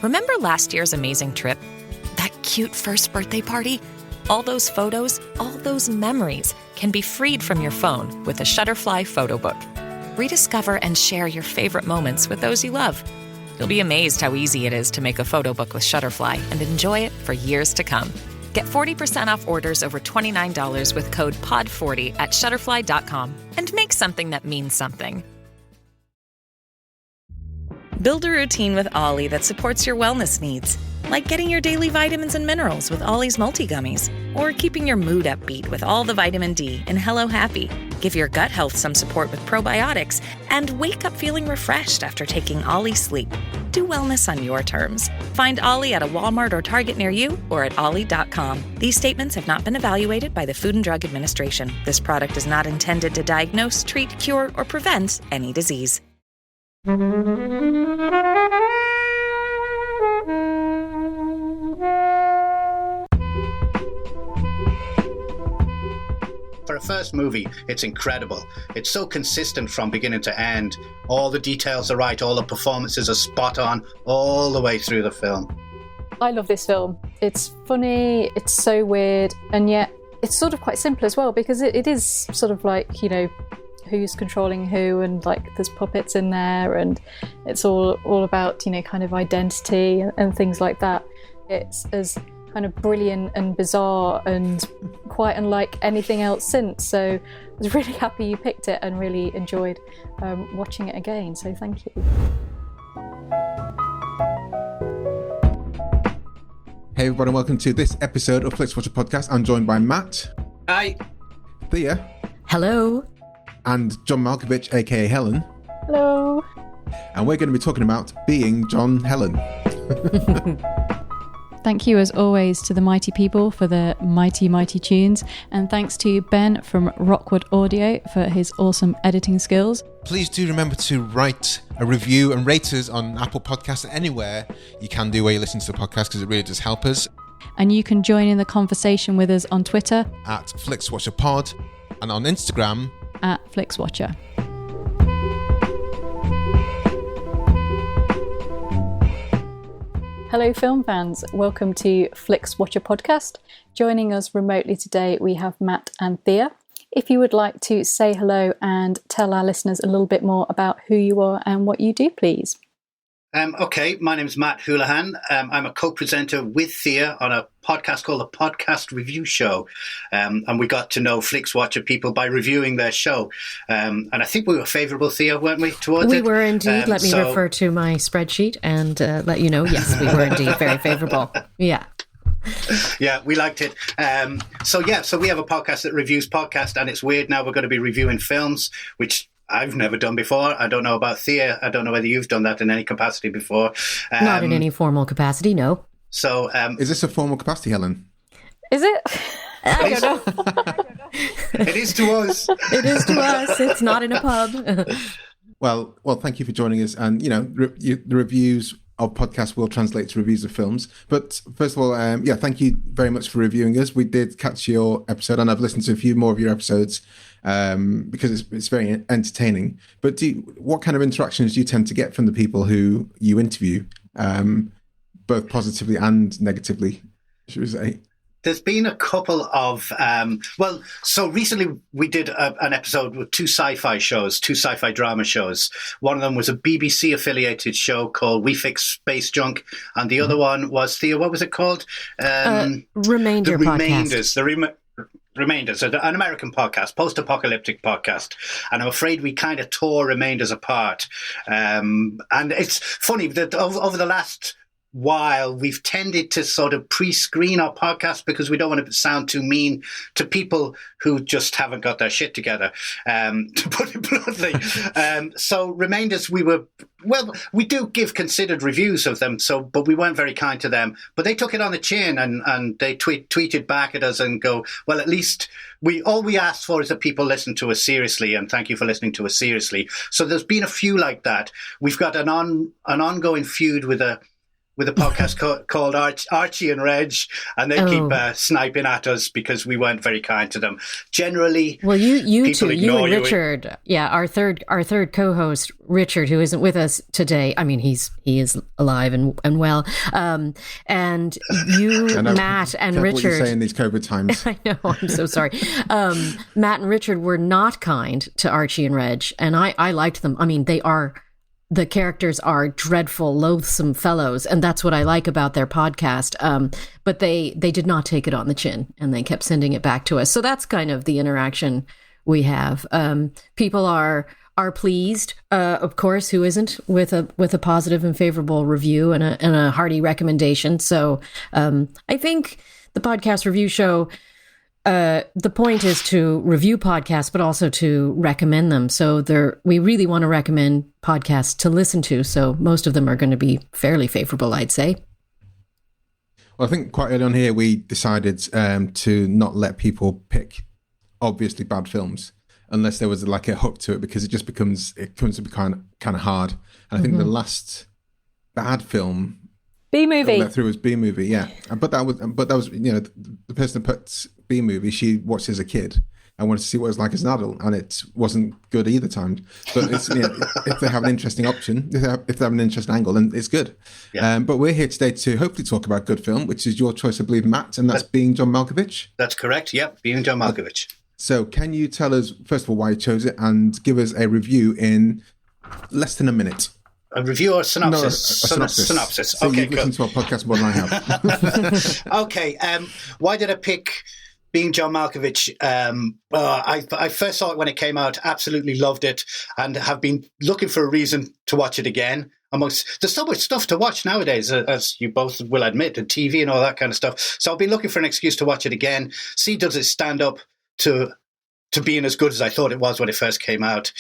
Remember last year's amazing trip? That cute first birthday party? All those photos, all those memories can be freed from your phone with a Shutterfly photo book. Rediscover and share your favorite moments with those you love. You'll be amazed how easy it is to make a photo book with Shutterfly and enjoy it for years to come. Get 40% off orders over $29 with code POD40 at Shutterfly.com and make something that means something. Build a routine with Ollie that supports your wellness needs, like getting your daily vitamins and minerals with Ollie's multi-gummies, or keeping your mood upbeat with all the vitamin D in Hello Happy. Give your gut health some support with probiotics, and wake up feeling refreshed after taking Ollie Sleep. Do wellness on your terms. Find Ollie at a Walmart or Target near you or at ollie.com. These statements have not been evaluated by the Food and Drug Administration. This product is not intended to diagnose, treat, cure, or prevent any disease. For a first movie, it's incredible. It's so consistent from beginning to end. All the details are right, all the performances are spot on, all the way through the film. I love this film. It's funny, it's so weird, and yet it's sort of quite simple as well, because it is sort of like, you know, who's controlling who, and like there's puppets in there, and it's all about, you know, kind of identity and things like that. It's as kind of brilliant and bizarre and quite unlike anything else since, so I was really happy you picked it and really enjoyed watching it again, so thank you. Hey everybody, welcome to this episode of Flixwatcher podcast. I'm joined by Matt. Hi. Thea. Hello. And John Malkovich, aka Helen. Hello. And we're going to be talking about Being John Helen. Thank you, as always, to the mighty people for the mighty, mighty tunes. And thanks to Ben from Rockwood Audio for his awesome editing skills. Please do remember to write a review and rate us on Apple Podcasts, anywhere you can do where you listen to the podcast, because it really does help us. And you can join in the conversation with us on Twitter at FlixWatcherPod and on Instagram at Flixwatcher. Hello film fans, welcome to Flixwatcher podcast. Joining us remotely today we have Matt and Thea. If you would like to say hello and tell our listeners a little bit more about who you are and what you do, please. Okay, my name is Matt Houlihan. I'm a co-presenter with Thea on a podcast called The Podcast Review Show. And we got to know Flixwatcher people by reviewing their show. And I think we were favourable, Thea, weren't we, towards we it? We were indeed. Let me refer to my spreadsheet and let you know, yes, we were indeed very favourable. Yeah. Yeah, we liked it. So we have a podcast that reviews podcasts, and it's weird now we're going to be reviewing films, which I've never done before. I don't know about Thea. I don't know whether you've done that in any capacity before. Not in any formal capacity, no. So, is this a formal capacity, Helen? Is it? I don't know. It is to us. It is to us. It's not in a pub. Well, thank you for joining us. And, you know, the reviews of podcasts will translate to reviews of films. But first of all, thank you very much for reviewing us. We did catch your episode, and I've listened to a few more of your episodes because it's very entertaining. But what kind of interactions do you tend to get from the people who you interview, both positively and negatively, should we say? There's been a couple of, so recently we did an episode with two sci-fi drama shows. One of them was a BBC affiliated show called We Fix Space Junk. And the other one was, Thea, what was it called? Remainder podcast. Remainders, an American podcast, post-apocalyptic podcast. And I'm afraid we kind of tore Remainders apart. And it's funny that over the last while, we've tended to sort of pre-screen our podcast because we don't want to sound too mean to people who just haven't got their shit together, to put it bluntly. So Remainders, we do give considered reviews of them, but we weren't very kind to them. But they took it on the chin and they tweeted back at us and go, well, at least all we asked for is that people listen to us seriously, and thank you for listening to us seriously. So there's been a few like that. We've got an ongoing feud with a with a podcast called Archie and Reg, and they keep sniping at us because we weren't very kind to them. Generally, well, you two, you and you. Richard, our third co-host, Richard, who isn't with us today. I mean, he is alive and well. And you, Matt, and Richard. What you say in these COVID times. I know. I'm so sorry. Matt and Richard were not kind to Archie and Reg, and I liked them. I mean, the characters are dreadful, loathsome fellows, and that's what I like about their podcast. But they did not take it on the chin, and they kept sending it back to us. So that's kind of the interaction we have. People are pleased, of course. Who isn't with a positive and favorable review and a hearty recommendation? So I think the podcast review show. The point is to review podcasts, but also to recommend them. So we really want to recommend podcasts to listen to. So most of them are going to be fairly favorable, I'd say. Well, I think quite early on here, we decided to not let people pick obviously bad films unless there was like a hook to it, because it comes to be kind of hard. And I think the last bad film B-movie that through was B-movie, yeah. But that was the person that put B-movie, she watched as a kid and wanted to see what it was like as an adult, and it wasn't good either time. But it's, if they have an interesting option, if they have an interesting angle, then it's good. Yeah. But we're here today to hopefully talk about good film, which is your choice, I believe, Matt, and that's Being John Malkovich. That's correct. Yep, Being John Malkovich. So can you tell us first of all why you chose it and give us a review in less than a minute? A review or synopsis? No, a synopsis. So okay, you've listened to our podcast more than I have. Okay, why did I pick Being John Malkovich? I first saw it when it came out, absolutely loved it, and have been looking for a reason to watch it again. There's so much stuff to watch nowadays, as you both will admit, and TV and all that kind of stuff. So I'll be looking for an excuse to watch it again, see does it stand up to being as good as I thought it was when it first came out.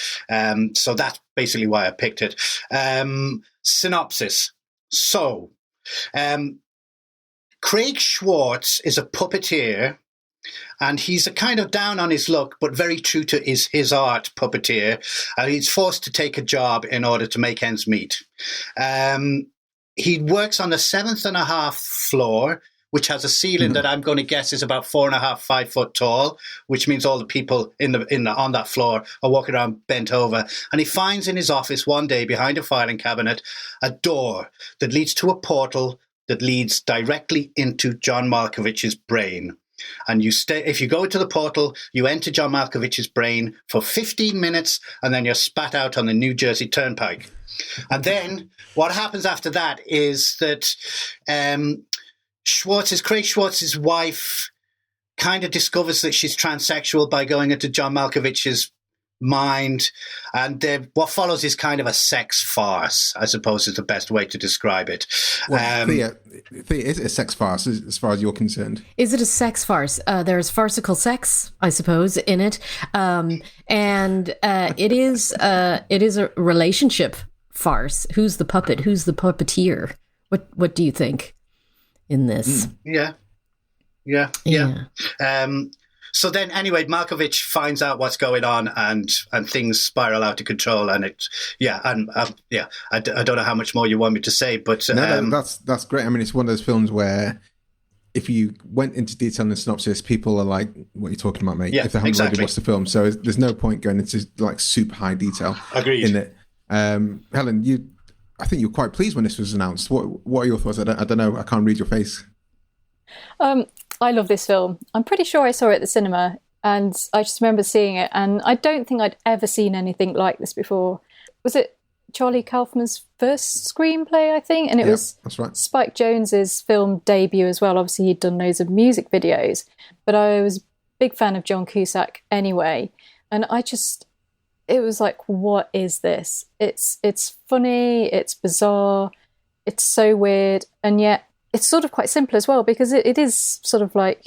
So that's basically why I picked it. Synopsis. So, Craig Schwartz is a puppeteer, and he's a kind of down on his luck, but very true to his art puppeteer. He's forced to take a job in order to make ends meet. He works on the 7.5 floor, which has a ceiling that I'm going to guess is about 4.5, 5 foot tall, which means all the people on that floor are walking around bent over. And he finds in his office one day behind a filing cabinet a door that leads to a portal that leads directly into John Malkovich's brain. And if you go to the portal, you enter John Malkovich's brain for 15 minutes, and then you're spat out on the New Jersey Turnpike. And then what happens after that is that Craig Schwartz's wife kind of discovers that she's transsexual by going into John Malkovich's mind, and what follows is kind of a sex farce, I suppose is the best way to describe it. Well, Thea, is it a sex farce as far as you're concerned? Is it a sex farce? There's farcical sex, I suppose, in it, and it is a relationship farce. Who's the puppet? Who's the puppeteer? What do you think in this? Yeah. So then, anyway, Malkovich finds out what's going on, and things spiral out of control. And I don't know how much more you want me to say, but that's great. I mean, it's one of those films where if you went into detail in the synopsis, people are like, "What are you talking about, mate?" Yeah, if they haven't already watched the film, so there's no point going into like super high detail. Agreed. In it. Helen, I think you were quite pleased when this was announced. What are your thoughts? I don't know. I can't read your face. I love this film. I'm pretty sure I saw it at the cinema, and I just remember seeing it, and I don't think I'd ever seen anything like this before. Was it Charlie Kaufman's first screenplay, I think? And it was that's right. Spike Jonze's film debut as well. Obviously, he'd done loads of music videos, but I was a big fan of John Cusack anyway, and it was like, what is this? It's funny, it's bizarre, it's so weird, and yet it's sort of quite simple as well, because it is sort of like,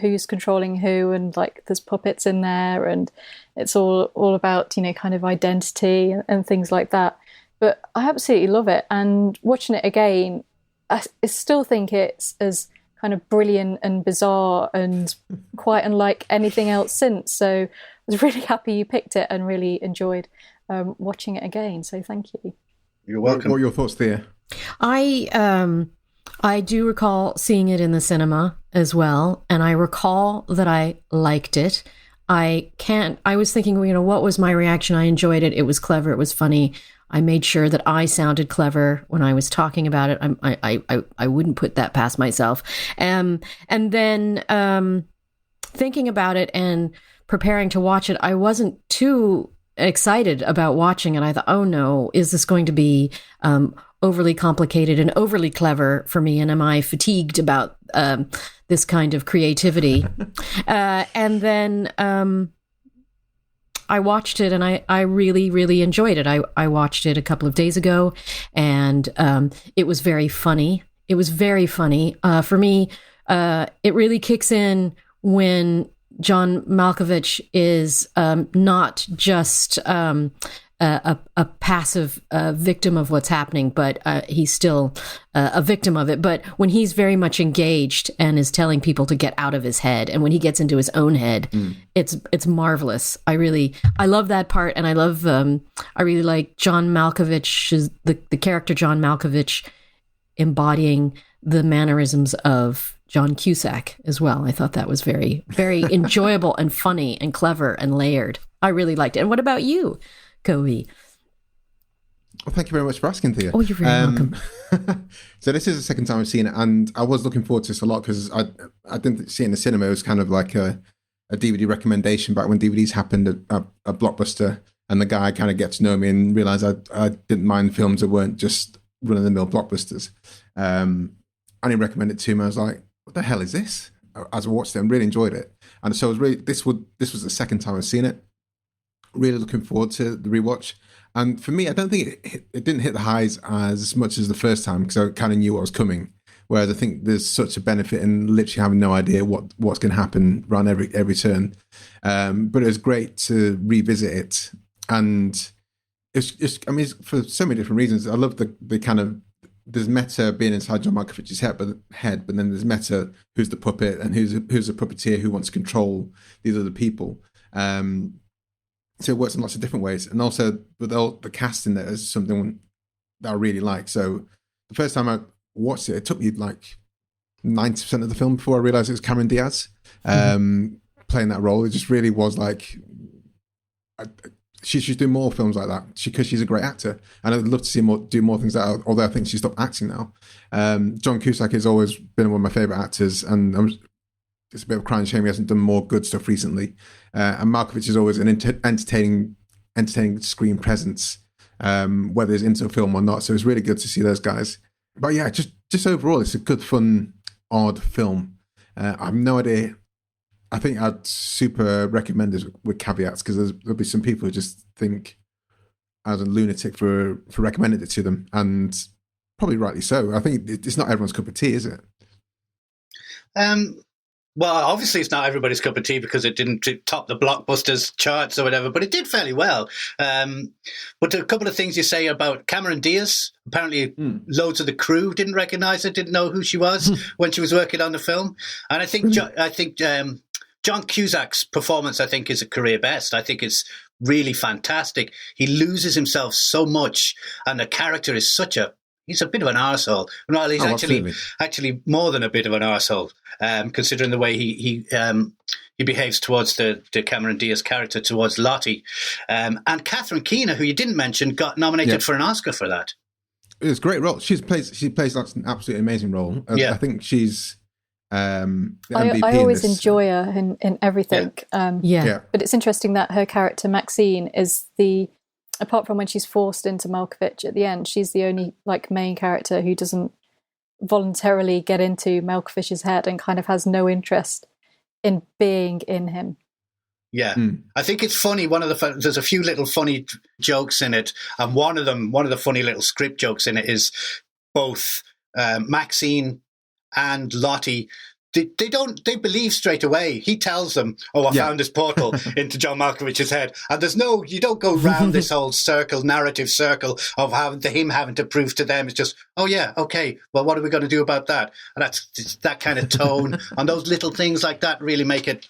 who's controlling who, and like there's puppets in there, and it's all about, kind of identity and things like that. But I absolutely love it, and watching it again, I still think it's as kind of brilliant and bizarre and quite unlike anything else since. So I was really happy you picked it and really enjoyed watching it again. So thank you. You're welcome. What are your thoughts, Thea? I do recall seeing it in the cinema as well, and I recall that I liked it. I was thinking, what was my reaction? I enjoyed it. It was clever. It was funny. I made sure that I sounded clever when I was talking about it. I wouldn't put that past myself. And then thinking about it and preparing to watch it, I wasn't too excited about watching it. I thought, oh no, is this going to be overly complicated and overly clever for me? And am I fatigued about this kind of creativity? And then I watched it, and I really, really enjoyed it. I watched it a couple of days ago, and it was very funny. It was very funny. For me, it really kicks in when John Malkovich is not just a passive victim of what's happening, but he's still a victim of it. But when he's very much engaged and is telling people to get out of his head, and when he gets into his own head, it's marvelous. I love that part, and I really like John Malkovich, the character John Malkovich, embodying the mannerisms of John Cusack as well. I thought that was very, very enjoyable and funny and clever and layered. I really liked it. And what about you, Kobe? Well, thank you very much for asking, Thea. Oh, you're very welcome. So this is the second time I've seen it, and I was looking forward to this a lot because I didn't see it in the cinema. It was kind of like a DVD recommendation back when DVDs happened at a Blockbuster, and the guy kind of gets to know me and realised I didn't mind films that weren't just run-of-the-mill blockbusters. And he recommended it to me. I was like, what the hell is this? As I watched it, I really enjoyed it. And so this was the second time I've seen it. Really looking forward to the rewatch. And for me, I don't think it didn't hit the highs as much as the first time because I kind of knew what was coming. Whereas I think there's such a benefit in literally having no idea what's going to happen around every turn. But it was great to revisit it. And it's just, it's for so many different reasons. I love the kind of, there's meta being inside John Malkovich's head, but then there's meta who's the puppet and who's a puppeteer who wants to control these other people. So it works in lots of different ways. And also with the cast in there is something that I really like. So the first time I watched it took me like 90% of the film before I realized it was Cameron Diaz playing that role. It just really was like, she should do more films like that because she's a great actor. And I'd love to see do more things like that, although I think she stopped acting now. John Cusack has always been one of my favorite actors, and it's a bit of a crying shame he hasn't done more good stuff recently. And Malkovich is always an entertaining screen presence, whether it's into a film or not. So it's really good to see those guys. But yeah, just overall, it's a good, fun, odd film. I have no idea. I think I'd super recommend it with caveats because there'll be some people who just think I was a lunatic for recommending it to them, and probably rightly so. I think it's not everyone's cup of tea, is it? Well, obviously it's not everybody's cup of tea because it didn't top the Blockbusters charts or whatever, but it did fairly well. But a couple of things you say about Cameron Diaz, apparently loads of the crew didn't recognize her, didn't know who she was when she was working on the film. And I think John Cusack's performance, I think, is a career best. I think it's really fantastic. He loses himself so much, and the character is he's a bit of an arsehole. Well, he's actually more than a bit of an arsehole, considering the way he behaves towards the Cameron Diaz character, towards Lottie. And Catherine Keener, who you didn't mention, got nominated for an Oscar for that. It was a great role. She plays like an absolutely amazing role. I think she's the MVP I always enjoy her in everything. Yeah. But it's interesting that her character Maxine is apart from when she's forced into Malkovich at the end, she's the only main character who doesn't voluntarily get into Malkovich's head and kind of has no interest in being in him. Yeah, I think it's funny. There's a few little funny jokes in it, and one of the funny little script jokes in it is both Maxine and Lottie. They believe straight away. He tells them, I found this portal into John Malkovich's head. And you don't go round this whole narrative circle of him having to prove to them. It's just, okay, well, what are we going to do about that? And that's that kind of tone. And those little things like that really make it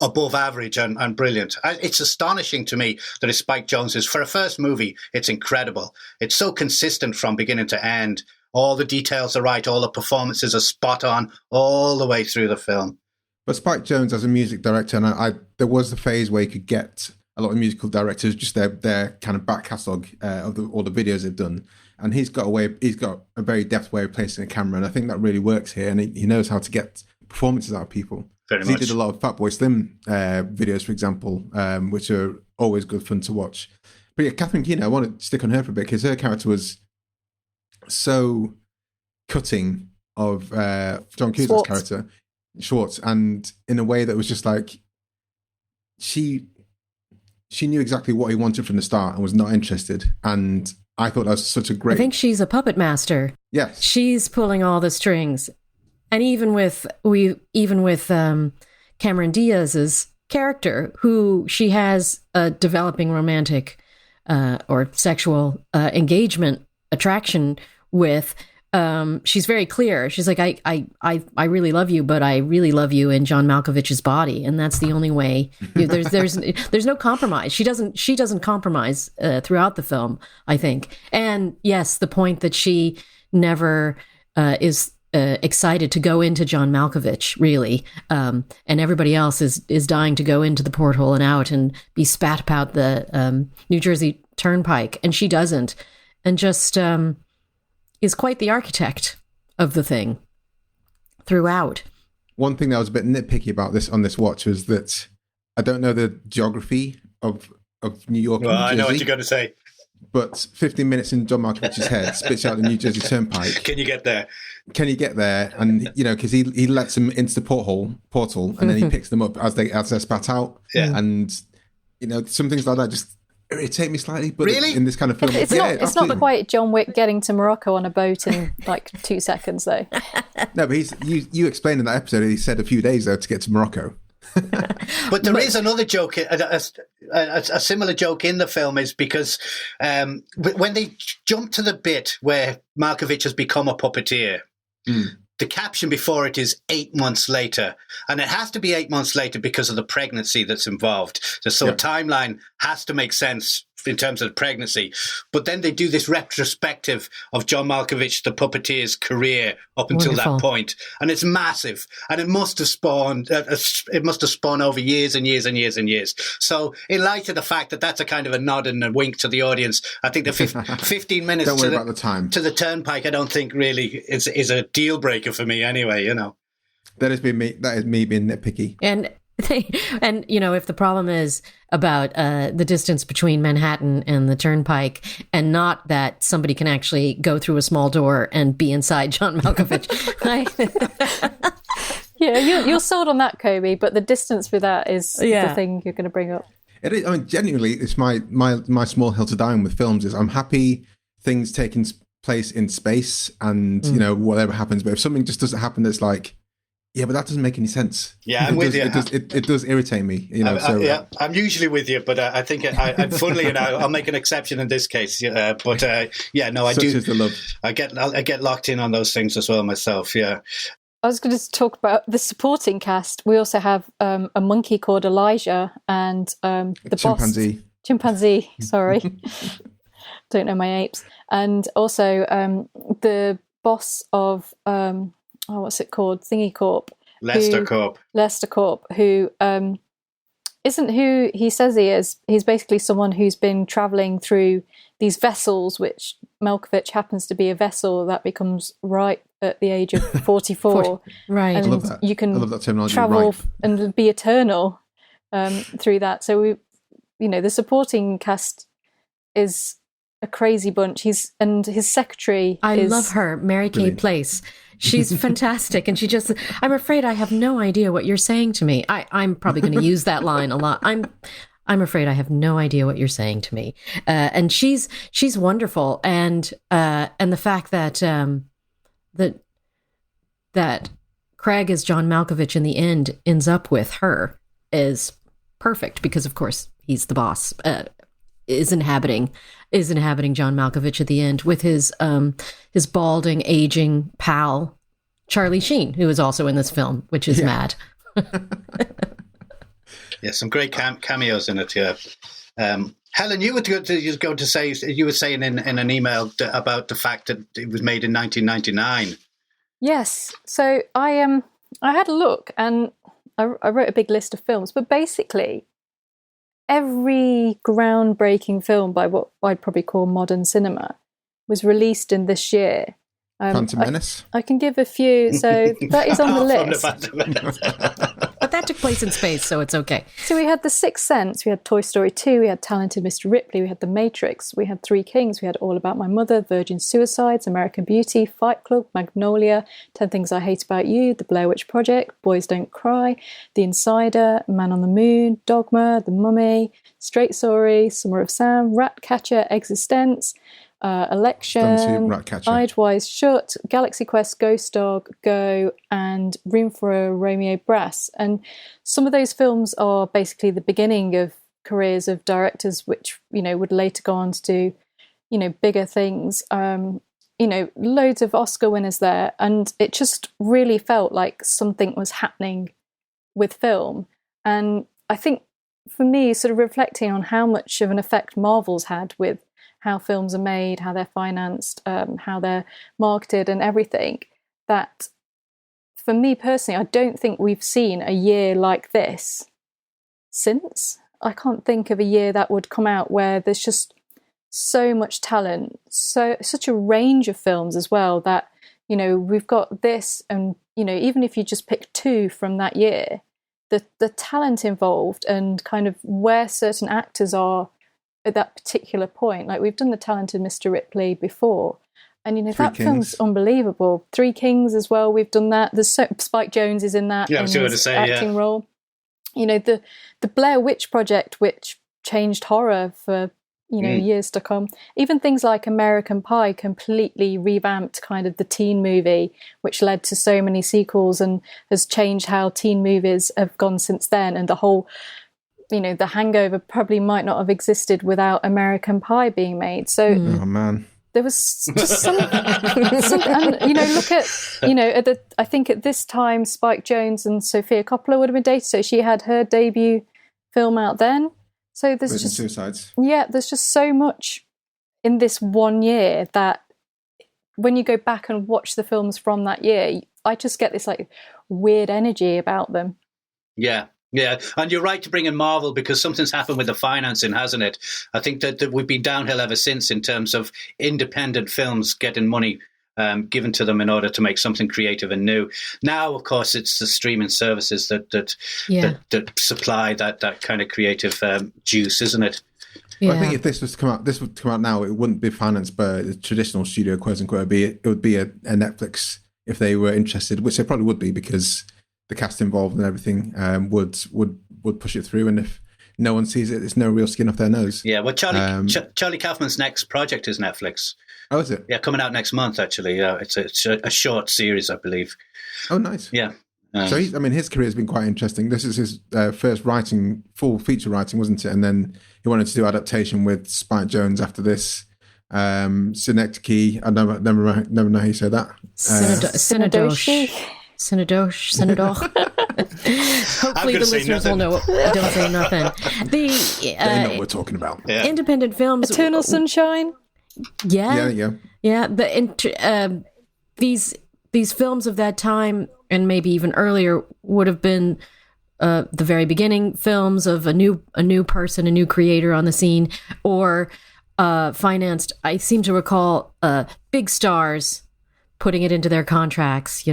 above average and brilliant. It's astonishing to me that it's Spike Jonze's. For a first movie, it's incredible. It's so consistent from beginning to end. All the details are right. All the performances are spot on all the way through the film. But Spike Jonze as a music director, and there was the phase where you could get a lot of musical directors, just their kind of back catalogue of all the videos they've done. And he's got a very deft way of placing a camera, and I think that really works here. And he knows how to get performances out of people. Very much. He did a lot of Fatboy Slim videos, for example, which are always good fun to watch. But yeah, Catherine Keener, I want to stick on her for a bit because her character was so cutting of John Cusack's character, Schwartz, and in a way that was just like she knew exactly what he wanted from the start and was not interested. And I thought that was such a great... I think she's a puppet master. Yes. She's pulling all the strings. And even with Cameron Diaz's character, who she has a developing romantic or sexual engagement attraction with, she's very clear. She's like, I really love you, but I really love you in John Malkovich's body, and that's the only way. There's no compromise. She doesn't compromise throughout the film, I think. And yes, the point that she never is excited to go into John Malkovich, really, and everybody else is dying to go into the porthole and out and be spat about the New Jersey Turnpike, and she doesn't, and just is quite the architect of the thing throughout. One thing that I was a bit nitpicky about on this watch was that I don't know the geography of New York. Well, I know what you're going to say. But 15 minutes in John Malkovich's head spits out the New Jersey Turnpike. Can you get there? And, because he lets them into the portal and then he picks them up as they're spat out. Yeah. And, some things like that just irritate me slightly. But really? In this kind of film... It's not quite John Wick getting to Morocco on a boat in like 2 seconds, though. No, but you explained in that episode, he said a few days, though, to get to Morocco. But there is another joke, a similar joke in the film, is because when they jump to the bit where Malkovich has become a puppeteer, the caption before it is 8 months later. And it has to be 8 months later because of the pregnancy that's involved. So a timeline has to make sense in terms of the pregnancy. But then they do this retrospective of John Malkovich, the puppeteer's career up until that point. And it's massive. And it must have spawned over years and years and years and years. So in light of the fact that that's a kind of a nod and a wink to the audience, I think the 15 minutes don't worry about the time. To the Turnpike, I don't think really is a deal breaker for me anyway, That is me being nitpicky. And if the problem is about the distance between Manhattan and the Turnpike, and not that somebody can actually go through a small door and be inside John Malkovich. Yeah, you're sold on that, Kobe, but the distance with that is the thing you're going to bring up. It is, genuinely, it's my small hill to die on with films is I'm happy things taking place in space and, whatever happens. But if something just doesn't happen, that's like, yeah, but that doesn't make any sense. Yeah, I'm with you. It does irritate me, I'm usually with you, but I think, funnily enough, I'll make an exception in this case. I Such do. Is the love. I get locked in on those things as well myself. Yeah. I was going to talk about the supporting cast. We also have a monkey called Elijah and the chimpanzee. boss. Chimpanzee. Sorry, don't know my apes. And also the boss of. What's it called? Thingy Corp. LesterCorp. LesterCorp, who isn't who he says he is. He's basically someone who's been travelling through these vessels, which Malkovich happens to be a vessel that becomes ripe at the age of 44. Right. And I love that. you can travel ripe and be eternal through that. So the supporting cast is a crazy bunch. His secretary. I love her, Mary Kay Place. She's fantastic, and I'm afraid I have no idea what you're saying to me. I'm probably going to use that line a lot. I'm afraid I have no idea what you're saying to me. And she's wonderful, and the fact that that Craig as John Malkovich in the end ends up with her is perfect, because of course he's the boss. Is inhabiting John Malkovich at the end with his balding, aging pal, Charlie Sheen, who is also in this film, which is mad. Yeah, some great cameos in it, yeah. Helen, you were going to say, you were saying in an email about the fact that it was made in 1999. Yes. So I had a look and I wrote a big list of films, but basically every groundbreaking film by what I'd probably call modern cinema was released in this year. Phantom Menace? I can give a few. So that is on the list. But that took place in space, so it's okay. So we had The Sixth Sense, we had Toy Story 2, we had Talented Mr. Ripley, we had The Matrix, we had Three Kings, we had All About My Mother, Virgin Suicides, American Beauty, Fight Club, Magnolia, 10 Things I Hate About You, The Blair Witch Project, Boys Don't Cry, The Insider, Man on the Moon, Dogma, The Mummy, Straight Story, Summer of Sam, Ratcatcher, Existence, Election, Eyed Wise Shut, Galaxy Quest, Ghost Dog, Go, and Room for a Romeo Brass. And some of those films are basically the beginning of careers of directors which, would later go on to do, bigger things. Loads of Oscar winners there. And it just really felt like something was happening with film. And I think for me, sort of reflecting on how much of an effect Marvel's had with how films are made, how they're financed, how they're marketed and everything, that for me personally, I don't think we've seen a year like this since. I can't think of a year that would come out where there's just so much talent, such a range of films as well, that, we've got this and, even if you just pick two from that year, the talent involved and kind of where certain actors are at that particular point. Like we've done The Talented Mr. Ripley before, and that film's unbelievable. Three Kings as well, we've done that. There's Spike Jonze is in that in his acting role. The Blair Witch Project, which changed horror for years to come. Even things like American Pie completely revamped kind of the teen movie, which led to so many sequels and has changed how teen movies have gone since then. And the whole The Hangover probably might not have existed without American Pie being made. So, oh man, there was just some and look at I think at this time Spike Jonze and Sofia Coppola would have been dated, so she had her debut film out then. So there's just Suicides. Yeah, there's just so much in this one year that when you go back and watch the films from that year, I just get this like weird energy about them. Yeah. Yeah, and you're right to bring in Marvel because something's happened with the financing, hasn't it? I think that we've been downhill ever since in terms of independent films getting money given to them in order to make something creative and new. Now, of course, it's the streaming services that supply that kind of creative juice, isn't it? Yeah. Well, I think if this would come out now, it wouldn't be financed by a traditional studio, quote unquote. It would be a Netflix if they were interested, which they probably would be because the cast involved and everything would push it through, and if no one sees it, it's no real skin off their nose. Yeah, well, Charlie Kaufman's next project is Netflix. Oh, is it? Yeah, coming out next month, actually. Yeah, it's a short series, I believe. Oh, nice. Yeah. So, his career has been quite interesting. This is his first full feature writing, wasn't it? And then he wanted to do adaptation with Spike Jonze after this. Synecdoche, I never know how you say that. Synecdoche. Synecdoche. Hopefully the listeners will know what don't say nothing. They know what we're talking about. Yeah. Independent films. Eternal Sunshine. Yeah. Yeah, there you go. Yeah. These films of that time and maybe even earlier would have been the very beginning films of a new person, a new creator on the scene, or financed. I seem to recall big stars putting it into their contracts,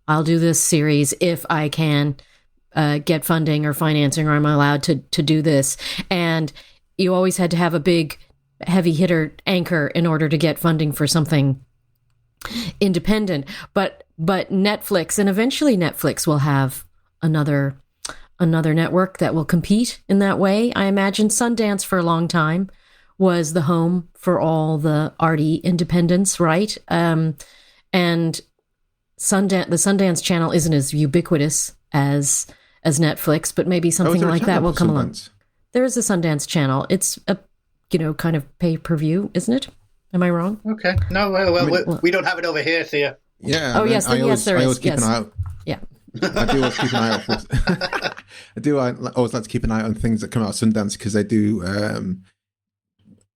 I'll do this series if I can get funding or financing, or I'm allowed to do this. And you always had to have a big heavy hitter anchor in order to get funding for something independent. But Netflix, and eventually Netflix will have another network that will compete in that way. I imagine Sundance for a long time was the home for all the arty independents, right? And the Sundance Channel isn't as ubiquitous as Netflix, but maybe something like that will come along. There is a Sundance Channel. It's a kind of pay-per-view, isn't it? Am I wrong? Okay. No, we don't have it over here, Thea. Yeah. Oh, yes, there is. I always keep an eye out. Yeah. I do always keep an eye out for I always like to keep an eye on things that come out of Sundance because they do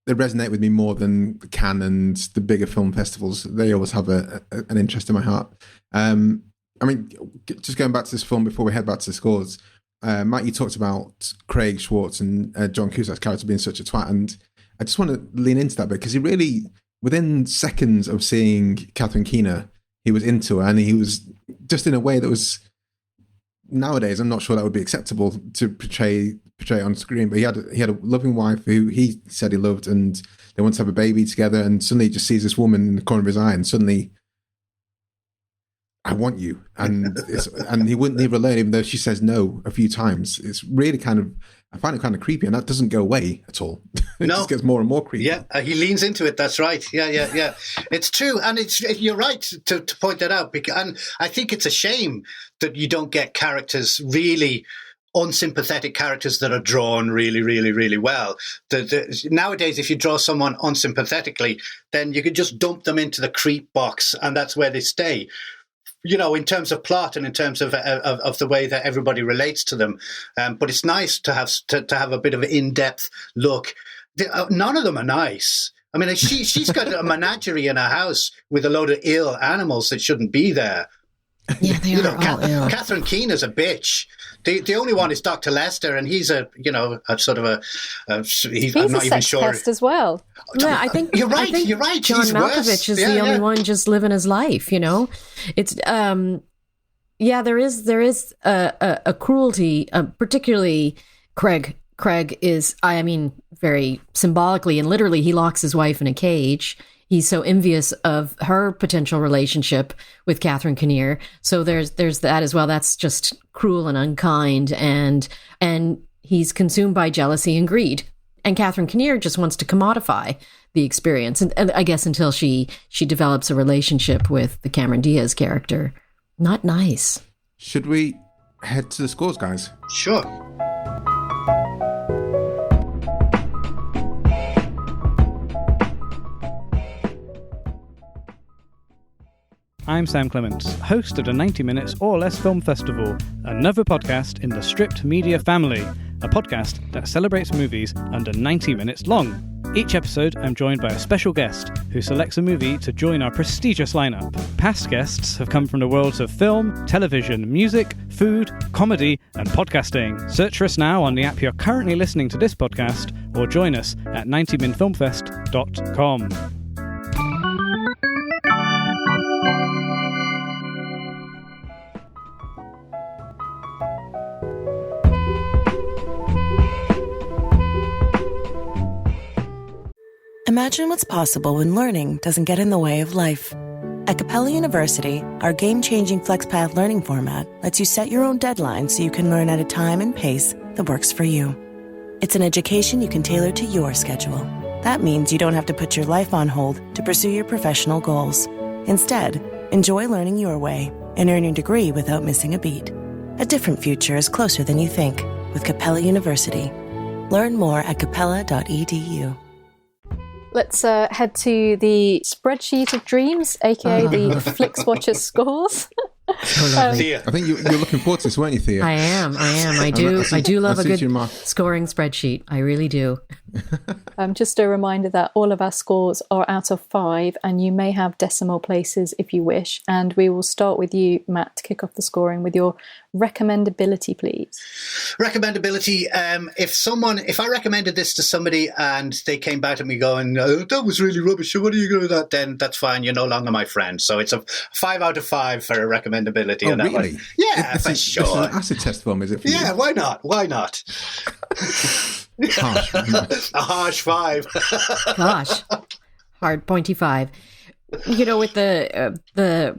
they resonate with me more than Cannes and the bigger film festivals. They always have an interest in my heart. I mean, just going back to this film before we head back to the scores, Matt, you talked about Craig Schwartz and John Cusack's character being such a twat, and I just want to lean into that bit because he really, within seconds of seeing Catherine Keener, he was into her, and he was just in a way that was, nowadays I'm not sure that would be acceptable to portray on screen. But he had a loving wife who he said he loved, and they want to have a baby together, and suddenly he just sees this woman in the corner of his eye, and suddenly, I want you, and he wouldn't leave her alone even though she says no a few times. It's really I find it kind of creepy, and that doesn't go away at all. It just gets more and more creepy. Yeah, he leans into it. That's right. Yeah. It's true, and you're right to point that out. And I think it's a shame that you don't get characters, really unsympathetic characters that are drawn really, really, really well. Nowadays, if you draw someone unsympathetically, then you could just dump them into the creep box, and that's where they stay. You know, in terms of plot and in terms of the way that everybody relates to them, but it's nice to have a bit of an in-depth look. None of them are nice. I mean, she's got a menagerie in her house with a load of ill animals that shouldn't be there. Yeah, they are all ill. Catherine Keener's a bitch. The only one is Dr. Lester, and he's I'm not even sure. Pest as well. Yeah, I think you're right. John He's Malkovich is the only one just living his life. You know, it's there is a cruelty, particularly Craig. Craig is, I mean, very symbolically and literally, he locks his wife in a cage. He's so envious of her potential relationship with Catherine Keener. So there's that as well. That's just cruel and unkind, and he's consumed by jealousy and greed. And Catherine Keener just wants to commodify the experience, and I guess until she develops a relationship with the Cameron Diaz character. Not nice. Should we head to the scores, guys? Sure. I'm Sam Clements, host of the 90 Minutes or Less Film Festival, another podcast in the Stripped Media family, a podcast that celebrates movies under 90 minutes long. Each episode, I'm joined by a special guest who selects a movie to join our prestigious lineup. Past guests have come from the worlds of film, television, music, food, comedy, and podcasting. Search for us now on the app you're currently listening to this podcast, or join us at 90minfilmfest.com. Imagine what's possible when learning doesn't get in the way of life. At Capella University, our game-changing FlexPath learning format lets you set your own deadlines so you can learn at a time and pace that works for you. It's an education you can tailor to your schedule. That means you don't have to put your life on hold to pursue your professional goals. Instead, enjoy learning your way and earn your degree without missing a beat. A different future is closer than you think with Capella University. Learn more at capella.edu. Let's head to the spreadsheet of dreams, aka the Flixwatcher scores. Thea. I think you're looking forward to this, weren't you, Thea? I am. I do love a good scoring spreadsheet. I really do. Just a reminder that all of our scores are out of 5, and you may have decimal places if you wish. And we will start with you, Matt, to kick off the scoring with your recommendability, please. Recommendability. If I recommended this to somebody and they came back to me going, "Oh, that was really rubbish. What are you going to do with that?" Then that's fine. You're no longer my friend. So it's a 5 out of 5 for a recommendability. Oh, on that really? one. Yeah, for sure. It's an acid test film, is it? For yeah, you? why not? Harsh. A harsh 5. Gosh, hard pointy 5. You know, with the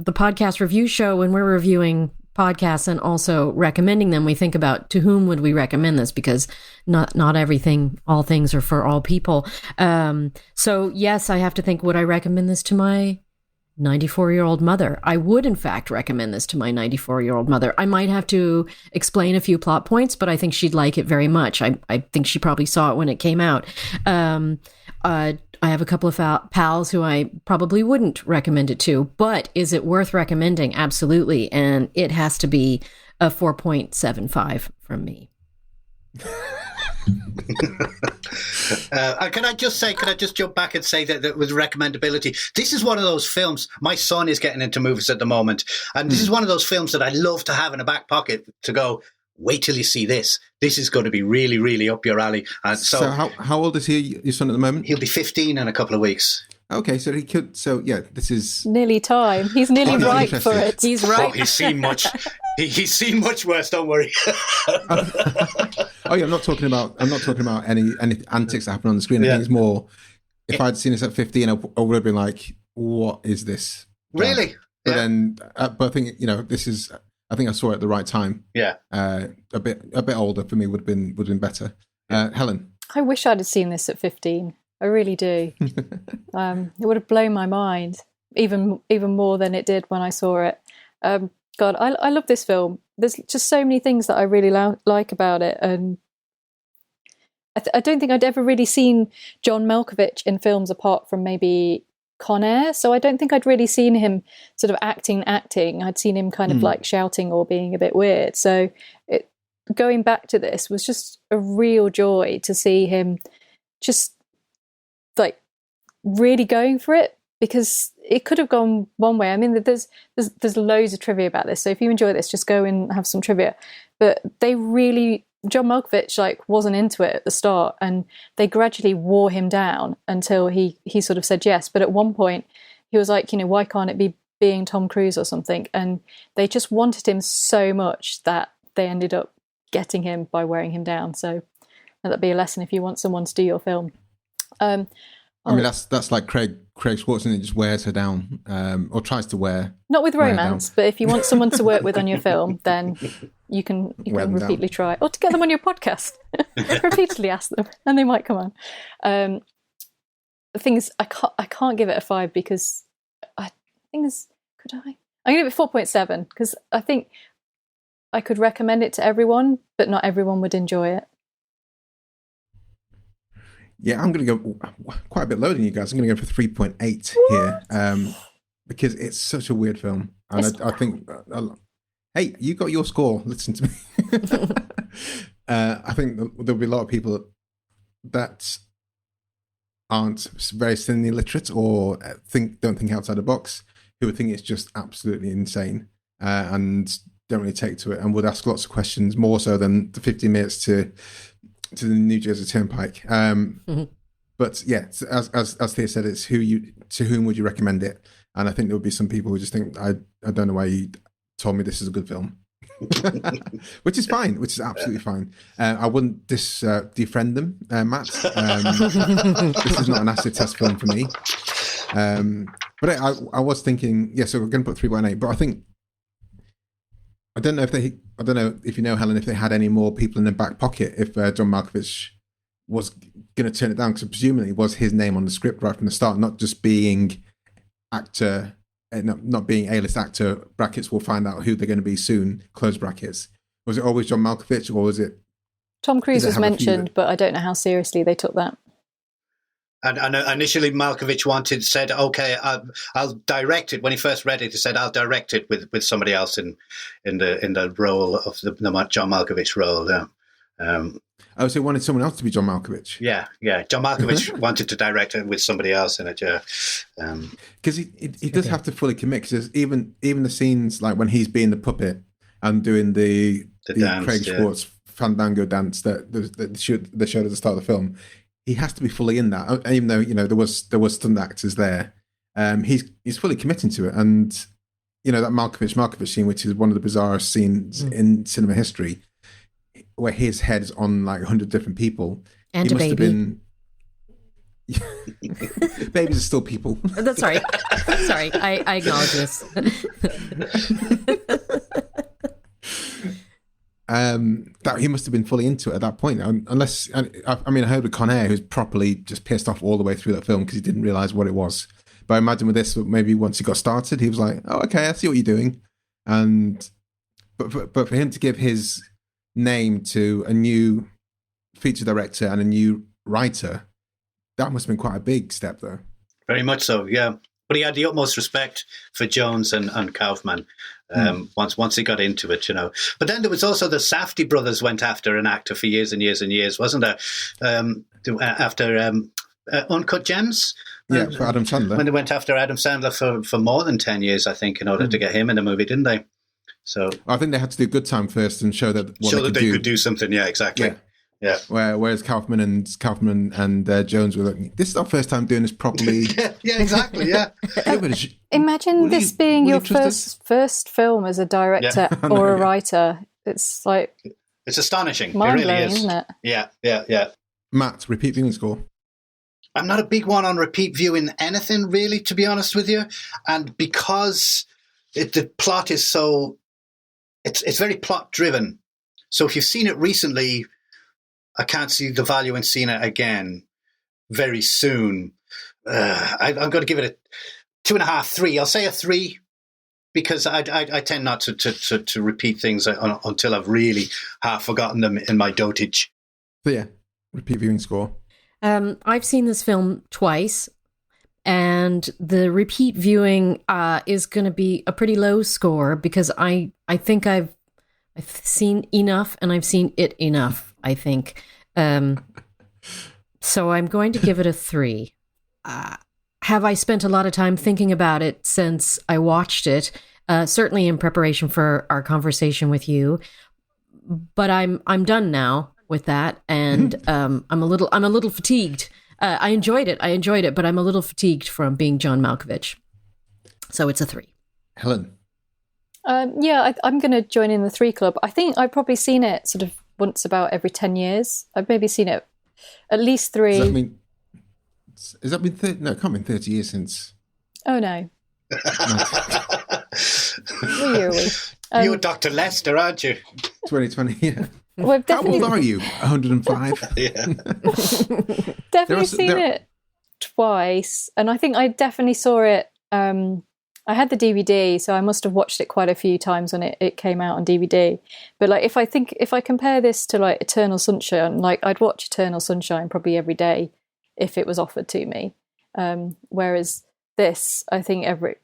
podcast review show, when we're reviewing podcasts and also recommending them, we think about to whom would we recommend this, because not everything, all things are for all people. So yes, I have to think, would I recommend this to my 94-year-old mother? I would, in fact, recommend this to my 94-year-old mother. I might have to explain a few plot points, but I think she'd like it very much. I think she probably saw it when it came out. I have a couple of pals who I probably wouldn't recommend it to, but is it worth recommending? Absolutely. And it has to be a 4.75 from me. Can I just jump back and say that with recommendability, this is one of those films. My son is getting into movies at the moment, and this is one of those films that I love to have in a back pocket to go, wait till you see this. This is going to be really, really up your alley. So how old is he, your son, at the moment? He'll be 15 in a couple of weeks. Okay, so he could. So yeah, this is nearly time. He's nearly ripe for it. He's right. Oh, he's seen much. He's seen much worse. Don't worry. Oh yeah, I'm not talking about any antics that happen on the screen. I think it's more. If I'd seen this at 15, I would have been like, "What is this?" Really? But then, but I think this is. I think I saw it at the right time. Yeah. A bit older for me would have been better. Helen. I wish I'd have seen this at 15. I really do. It would have blown my mind even more than it did when I saw it. God, I love this film. There's just so many things that I really like about it, and I don't think I'd ever really seen John Malkovich in films apart from maybe Con Air. So I don't think I'd really seen him sort of acting. I'd seen him kind of like shouting or being a bit weird. So going back to this was just a real joy to see him just like really going for it, because it could have gone one way. I mean, there's loads of trivia about this, so if you enjoy this, just go and have some trivia. But John Malkovich wasn't into it at the start, and they gradually wore him down until he sort of said yes. But at one point he was like, why can't it be Being Tom Cruise or something? And they just wanted him so much that they ended up getting him by wearing him down. So that'd be a lesson if you want someone to do your film. I mean, that's like Craig Schwartz, and it just wears her down, or tries to wear. Not with romance, but if you want someone to work with on your film, then you can repeatedly try, or to get them on your podcast, repeatedly ask them, and they might come on. The thing is, I can't give it a 5 because could I? I'm gonna give it 4.7 because I think I could recommend it to everyone, but not everyone would enjoy it. Yeah, I'm going to go quite a bit lower than you guys. I'm going to go for 3.8 here, because it's such a weird film. And I think, hey, you got your score. Listen to me. I think there'll be a lot of people that aren't very cinema literate or don't think outside the box, who would think it's just absolutely insane, and don't really take to it, and would ask lots of questions, more so than the 15 minutes to the New Jersey Turnpike. But yeah, as Thea said, it's to whom would you recommend it? And I think there would be some people who just think, I don't know why you told me this is a good film. Which is fine, which is absolutely fine. I wouldn't defriend them, Matt. This is not an acid test film for me. But I was thinking, so we're going to put 3.8, but I don't know if you know, Helen, if they had any more people in their back pocket, if John Malkovich was going to turn it down, because presumably it was his name on the script right from the start, not just being actor, not being A-list actor, brackets, we'll find out who they're going to be soon, close brackets. Was it always John Malkovich, or was it... Tom Cruise was mentioned, but I don't know how seriously they took that. And initially, Malkovich said, "Okay, I'll direct it." When he first read it, he said, "I'll direct it with somebody else in the role of the John Malkovich role." Yeah. So he wanted someone else to be John Malkovich. Yeah. John Malkovich wanted to direct it with somebody else in it. Yeah. Because he does have to fully commit. Because even the scenes like when he's being the puppet and doing the dance, Craig Schwartz fandango dance that they showed at the start of the film. He has to be fully in that, even though there was stunt actors there. He's fully committing to it, and that Malkovich scene, which is one of the bizarrest scenes in cinema history, where his head is on like 100 different people, and he a must baby. Have been... Babies are still people. That's sorry. I acknowledge this. That he must have been fully into it at that point, unless I heard with Con Air, who's properly just pissed off all the way through that film because he didn't realize what it was. But I imagine with this, maybe once he got started, he was like, "Oh, okay, I see what you're doing." But for him to give his name to a new feature director and a new writer, that must have been quite a big step, though. Very much so, yeah. But he had the utmost respect for Jones and Kaufman once he got into it, you know. But then there was also the Safdie brothers went after an actor for years and years and years, wasn't there? After Uncut Gems. Yeah, for Adam Sandler. When they went after Adam Sandler for more than 10 years, I think, in order to get him in the movie, didn't they? So I think they had to do Good Time first and show that they could do something. Yeah, exactly. Yeah. Whereas Kaufman and Jones were like, this is our first time doing this properly. yeah, exactly. Yeah. Imagine this being your first film as a director or a writer. It's like it's astonishing. Mind it really blowing, is, isn't it? Yeah. Matt, repeat viewing score. I'm not a big one on repeat viewing anything, really, to be honest with you, and because the plot is so, it's very plot driven. So if you've seen it recently, I can't see the value in seeing it again very soon. I'm going to give it a 2.5, 3. I'll say a 3 because I tend not to repeat things until I've really half forgotten them in my dotage. So yeah, repeat viewing score. I've seen this film twice, and the repeat viewing is going to be a pretty low score because I think I've seen enough and I've seen it enough, I think. So I'm going to give it a 3. Have I spent a lot of time thinking about it since I watched it? Certainly in preparation for our conversation with you, but I'm done now with that, and I'm a little fatigued. I enjoyed it, but I'm a little fatigued from Being John Malkovich. So it's a 3. Helen. I'm going to join in the 3 club. I think I've probably seen it sort of once about every 10 years. I've maybe seen it at least 3. Has that been 30? No, it can't have been 30 years since. Oh, no. Really? You're Dr. Lester, aren't you? 2020, yeah. Well, how old are you? 105? Yeah. Definitely seen it twice. And I think I definitely saw it. I had the DVD, so I must have watched it quite a few times when it came out on DVD. But like, if I compare this to like Eternal Sunshine, like I'd watch Eternal Sunshine probably every day if it was offered to me. Whereas this, I think every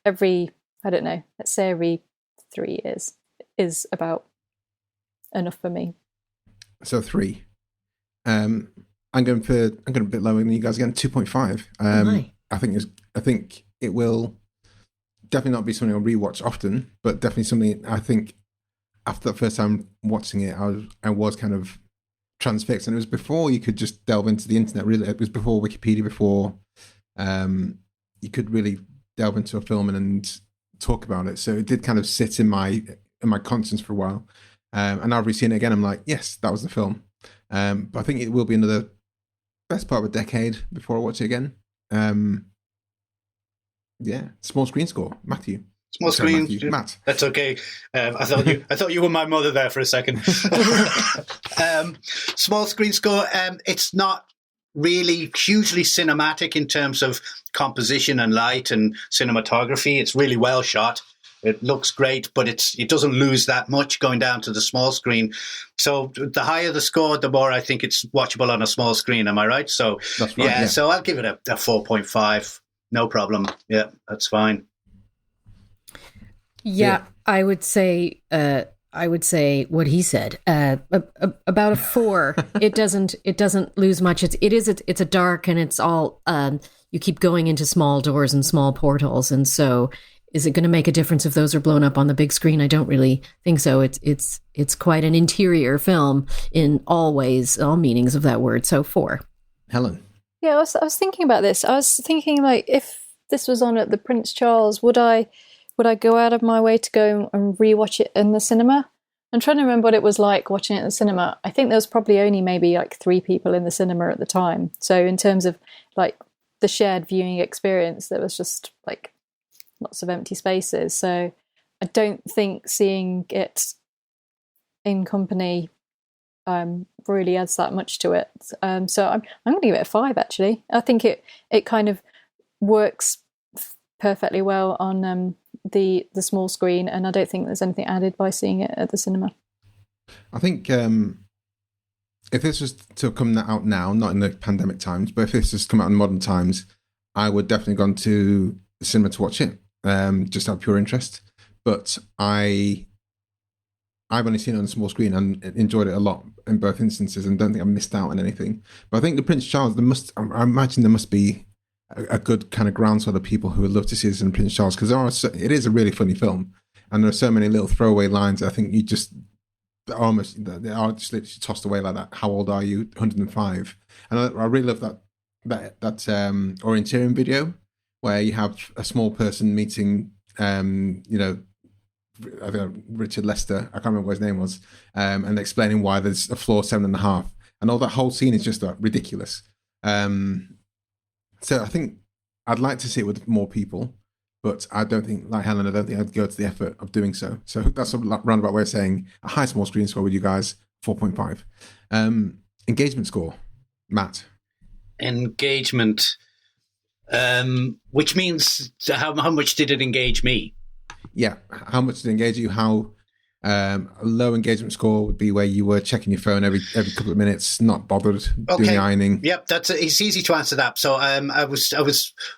I don't know, let's say every 3 years is about enough for me. So 3. I'm going a bit lower than you guys again. 2.5. I think it will definitely not be something I'll rewatch often, but definitely something I think after the first time watching it, I was kind of transfixed, and it was before you could just delve into the internet. Really, it was before Wikipedia, before you could really delve into a film and talk about it. So it did kind of sit in my conscience for a while. And now I've seen it again. I'm like, yes, that was the film. But I think it will be another best part of a decade before I watch it again. Yeah, small screen score, Matthew. Matt. That's okay. I thought you were my mother there for a second. Small screen score. It's not really hugely cinematic in terms of composition and light and cinematography. It's really well shot. It looks great, but it doesn't lose that much going down to the small screen. So the higher the score, the more I think it's watchable on a small screen. Am I right? So that's right, yeah. So I'll give it a 4.5. No problem. Yeah, that's fine. Yeah, I would say what he said. About a 4. It doesn't lose much. It's a dark, and it's all you keep going into small doors and small portals, and so is it going to make a difference if those are blown up on the big screen? I don't really think so. It's quite an interior film in all ways, all meanings of that word. So 4. Helen. Yeah, I was thinking about this. I was thinking, like, if this was on at the Prince Charles, would I go out of my way to go and rewatch it in the cinema? I'm trying to remember what it was like watching it in the cinema. I think there was probably only maybe like 3 people in the cinema at the time. So in terms of like the shared viewing experience, there was just like lots of empty spaces. So I don't think seeing it in company really adds that much to it. So I'm going to give it a 5, actually. I think it kind of works perfectly well on the small screen, and I don't think there's anything added by seeing it at the cinema. I think if this was to come out now, not in the pandemic times, but if this was to come out in modern times, I would definitely gone to the cinema to watch it, just out of pure interest. But I've only seen it on a small screen and enjoyed it a lot in both instances, and don't think I missed out on anything. But I think the Prince Charles, I imagine there must be a good kind of groundswell of people who would love to see this in Prince Charles, because it is a really funny film, and there are so many little throwaway lines. I think they are just literally tossed away like that. How old are you? 105. And I really love that orienteering video where you have a small person meeting, I don't know, Richard Lester, I can't remember what his name was, and explaining why there's a floor 7.5, and all that whole scene is just ridiculous. So I think I'd like to see it with more people, but I don't think, like Helen, I don't think I'd go to the effort of doing so. So that's a roundabout way of saying a high small screen score with you guys, 4.5. Engagement score, Matt. Engagement, which means how much did it engage me? Yeah, how much did it engage you? How a low engagement score would be where you were checking your phone every couple of minutes, not bothered doing the ironing. Yep, it's easy to answer that. So I was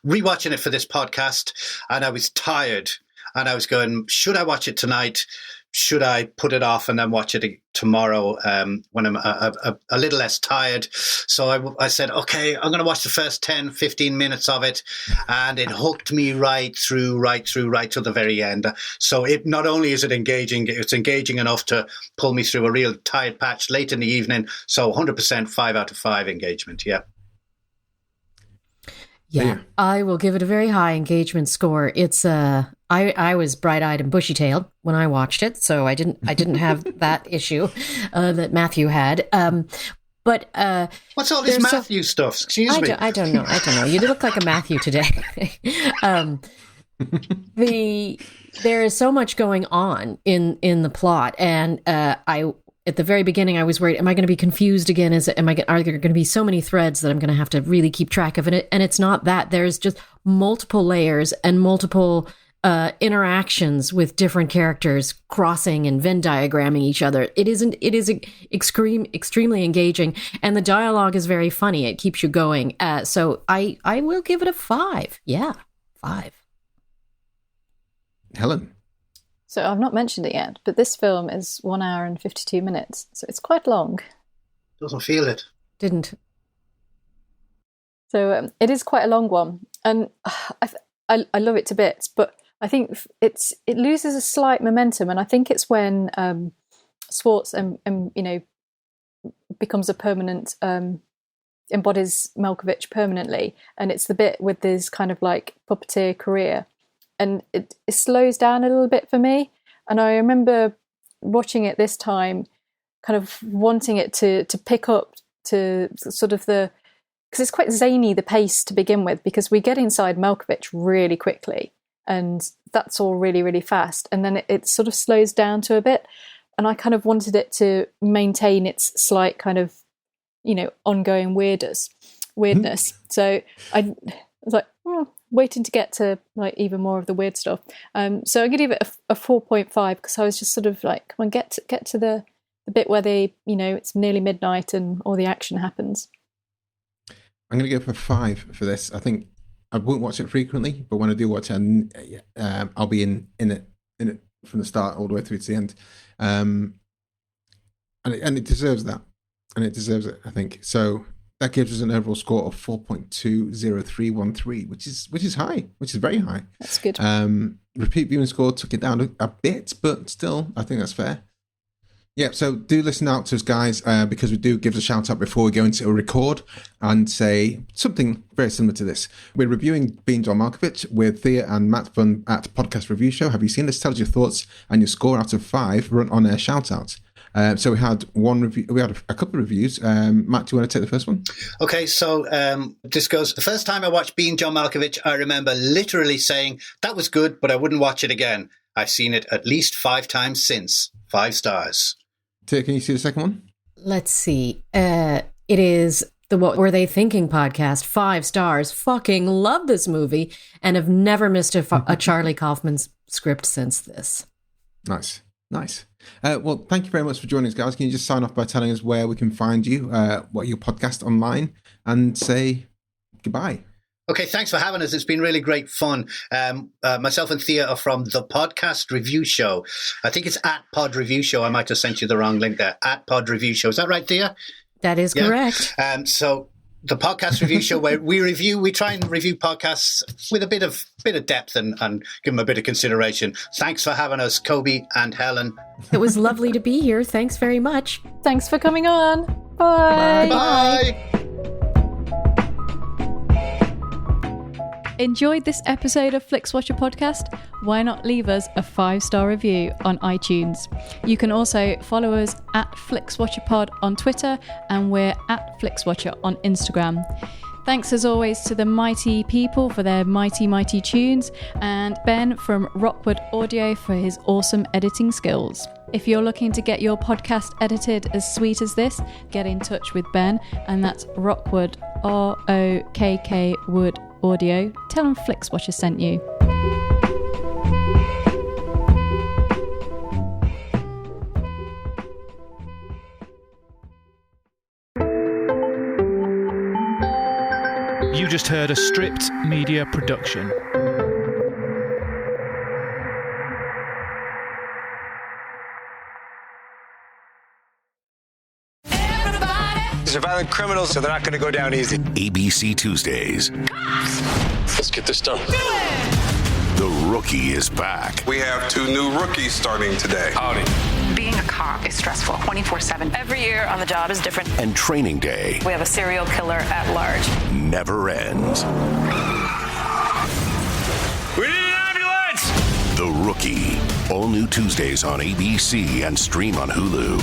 rewatching it for this podcast, and I was tired, and I was going, should I watch it tonight? Should I put it off and then watch it tomorrow when I'm a little less tired? So I said, okay, I'm going to watch the first 10, 15 minutes of it. And it hooked me right through to the very end. So it not only is it engaging, it's engaging enough to pull me through a real tired patch late in the evening. So 100% 5 out of 5 engagement, yeah. Yeah, I will give it a very high engagement score. It's I was bright-eyed and bushy-tailed when I watched it, so I didn't have that issue that Matthew had. But what's all this Matthew stuff? Excuse me. I don't know. You look like a Matthew today. There is so much going on in the plot, and at the very beginning, I was worried, am I going to be confused again? Are there going to be so many threads that I'm going to have to really keep track of it? And it's not that. There's just multiple layers and multiple interactions with different characters crossing and Venn diagramming each other. It is extremely engaging, and the dialogue is very funny. It keeps you going. So I will give it a 5. Yeah, 5. Helen. So I've not mentioned it yet, but this film is 1 hour and 52 minutes, so it's quite long. Doesn't feel it. Didn't. So it is quite a long one, and I love it to bits, but I think it loses a slight momentum, and I think it's when Schwartz becomes a permanent, embodies Malkovich permanently, and it's the bit with this kind of like puppeteer career. And it slows down a little bit for me. And I remember watching it this time, kind of wanting it to pick up to sort of because it's quite zany, the pace to begin with, because we get inside Malkovich really quickly. And that's all really, really fast. And then it sort of slows down to a bit. And I kind of wanted it to maintain its slight kind of, ongoing weirdness. So I was like, waiting to get to like even more of the weird stuff. So I'm gonna give it a 4.5 because I was just sort of like, come on, get to the bit where it's nearly midnight and all the action happens. I'm gonna go for 5 for this. I think I won't watch it frequently, but when I do watch it, I'll be in it from the start all the way through to the end. And it deserves that, and it deserves it, I think. So that gives us an overall score of 4.20313, which is high, which is very high. That's good. Repeat viewing score took it down a bit, but still, I think that's fair. Yeah, so do listen out to us, guys, because we do give us a shout out before we go into a record and say something very similar to this. We're reviewing Being John Malkovich with Thea and Matt from at Podcast Review Show. Have you seen this? Tell us your thoughts and your score out of 5. Run on air shout out. So we had one review. We had a couple of reviews. Matt, do you want to take the first one? Okay, so this goes. The first time I watched Being John Malkovich, I remember literally saying that was good, but I wouldn't watch it again. I've seen it at least 5 times since. 5 stars. Tia, can you see the second one? Let's see. It is the What Were They Thinking podcast. 5 stars. Fucking love this movie and have never missed a Charlie Kaufman script since this. Nice. Well, thank you very much for joining us, guys. Can you just sign off by telling us where we can find you, what your podcast online, and say goodbye? Okay, thanks for having us. It's been really great fun. Myself and Thea are from the Podcast Review Show. I think it's at Pod Review Show. I might have sent you the wrong link there. At Pod Review Show. Is that right, Thea? That is correct. So the Podcast Review Show, where we try and review podcasts with a bit of depth and give them a bit of consideration. Thanks for having us, Kobe and Helen. It was lovely to be here. Thanks very much. Thanks for coming on. Bye. Bye. Enjoyed this episode of Flixwatcher podcast? Why not leave us a 5-star review on iTunes? You can also follow us at FlixWatcherPod on Twitter, and we're at FlixWatcher on Instagram. Thanks as always to the mighty people for their mighty tunes, and Ben from Rockwood Audio for his awesome editing skills. If you're looking to get your podcast edited as sweet as this, get in touch with Ben, and that's Rockwood, ROKK Wood Audio. Tell them Flixwatcher sent you. You just heard a Stripped Media production. These are violent criminals, so they're not going to go down easy. ABC Tuesdays. Let's get this done. The Rookie is back. We have 2 new rookies starting today. Howdy. Being a cop is stressful 24/7. Every year on the job is different. And Training Day. We have a serial killer at large. Never ends. We need an ambulance! The Rookie. All new Tuesdays on ABC and stream on Hulu.